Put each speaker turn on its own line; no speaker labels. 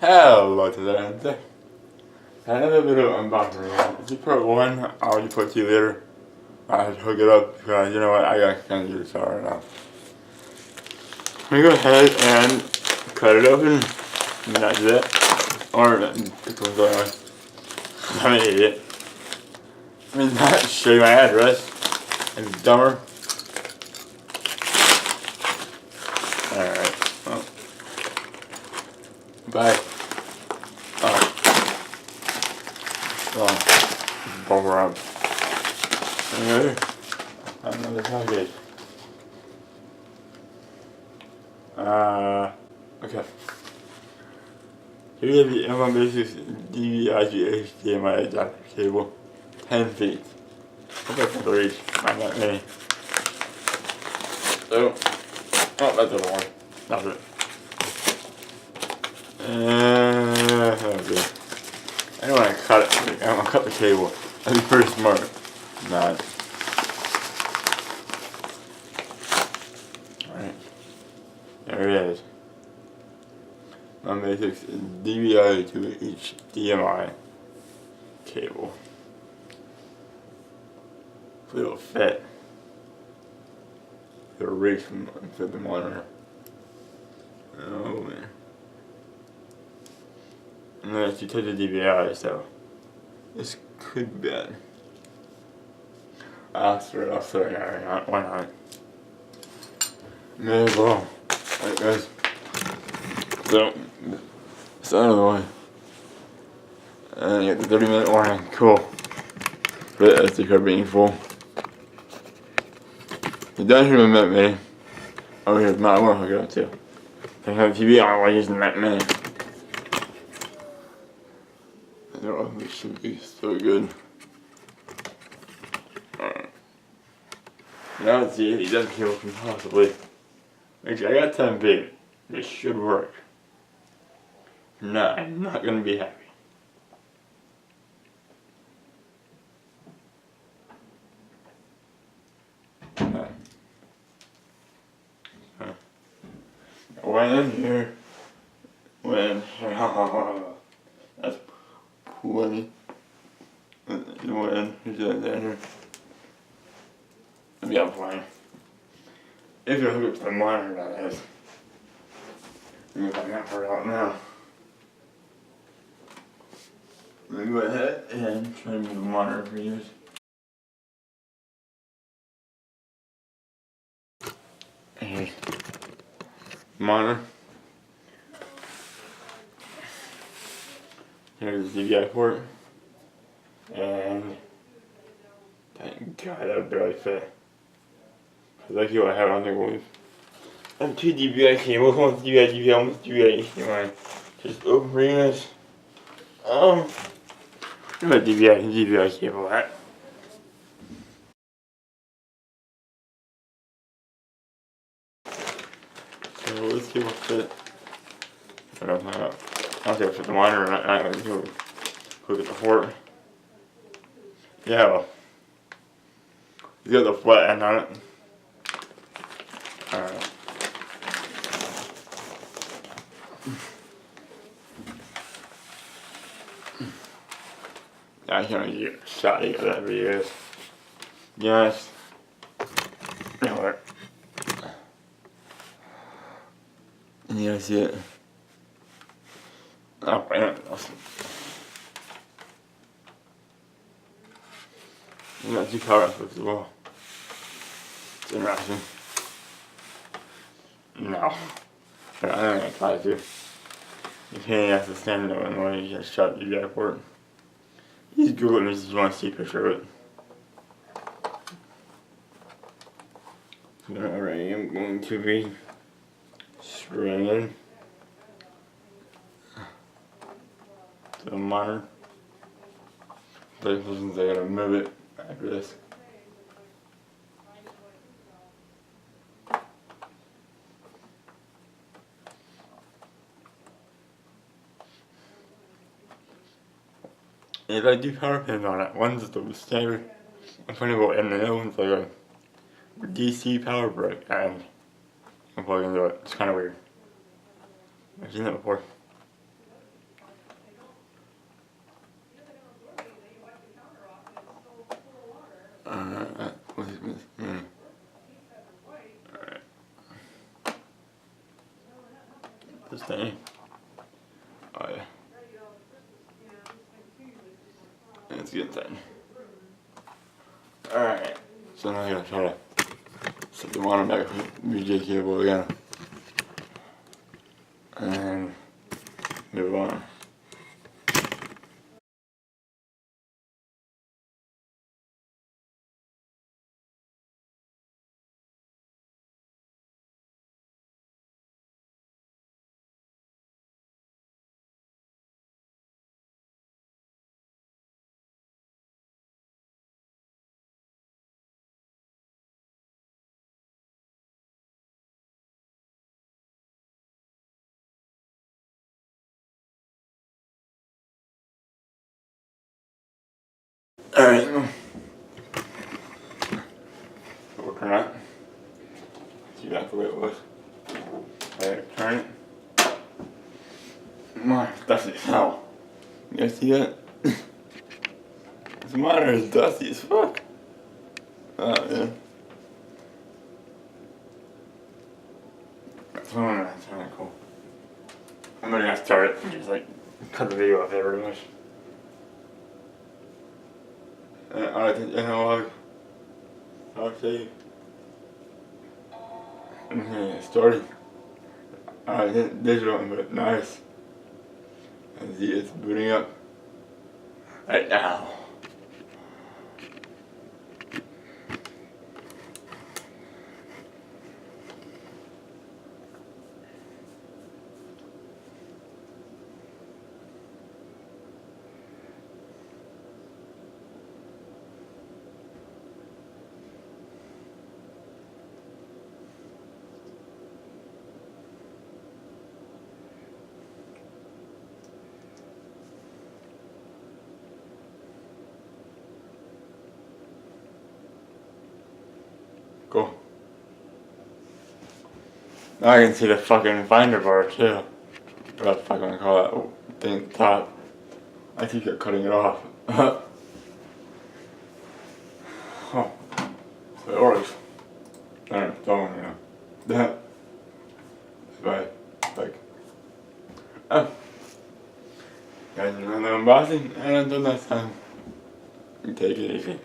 Hello today. Another video unboxing. This is part 1. I'll just put 2 later. I had to hook it up because you know what, I got kind of use the right now. I'm gonna go ahead and cut it open. And that's it. Or this one's going on. I'm an idiot. I mean, not show you my address. I'm dumber. Alright. Well. Bye. Bubble wrap. Anyway, another package. Okay. Here's the M1 Basics DVI to HDMI adapter cable. 10 feet. Hope I can reach. Might not many. So, oh, that's the other one. That's it. Okay. I don't want to cut it. I don't want to cut the cable. That'd be pretty smart. Not. Alright. There it is. My Basics DVI to HDMI cable. It'll fit. It'll reach and fit the monitor. Oh man. Unless you touch the DVI, so this could be bad. I'll throw it, why not? May as well. Alright guys. So, it's out of the way. And you get the 30-minute warning, cool. But that's the card being full. You don't hear my me. Oh, here's my one hook it up too. I have the TV on while using that mini. I don't know if it should be so good. Alright. Now let's see if he doesn't cable can possibly. Actually, I got 10 feet. This should work. No, I'm not gonna be happy. Went in here, that's plenty. You went in, here's that down here. Maybe I'm fine. If you hook up to the monitor, that is. Let me find that part out now. Let me go ahead and try to move the monitor for you. Hey. Monitor. Here's the DVI port. And thank God that would barely fit. Cause like you I have on the wave. I have 2 DVI cables, one's DVI, one's DVI HDMI. Just opening this. Where's my DVI cable at? So let's see what fit. I don't know. I don't think it'll fit the monitor or not. I'm going to look at the port. Yeah, well. It's got the flat end on it. Alright. I can't get a shot of that video. Yes. Alright. And you guys see it? Oh, man, awesome. I'm not too powerful as well. It's interesting. No. I'm not gonna try to. You can't have to stand there and when you just shot the DVI port. He's Googling this if you want to see a picture of it. Alright, I'm going to be screening to the monitor. But since I gotta move it after this. If I do power pins on it, one's the standard 20 volt and the other one's like a DC power brick and I'm plugging into it. It's kind of weird. I've seen that before. this thing. Oh yeah. And it's getting tight. Alright, so now I gotta try to set the monitor back with VJ cable again. And move on. Alright, working on it. See exactly what it was. Alright, turn it. My, dusty as hell. You guys see that? This monitor is dusty as fuck. Oh yeah. That's kinda cool. I'm gonna start it and just like cut the video off there pretty much. I think analog. I'll show you. Okay, starting. I hit digital, but nice. And see, it's booting up right now. Cool. Now I can see the fucking finder bar too. What the fuck am I call that thing at the top? I keep cutting it off. Oh, so it works. Alright, don't want to know. That. Bye. Like. Oh. Guys, another unboxing, and until next time, take it easy.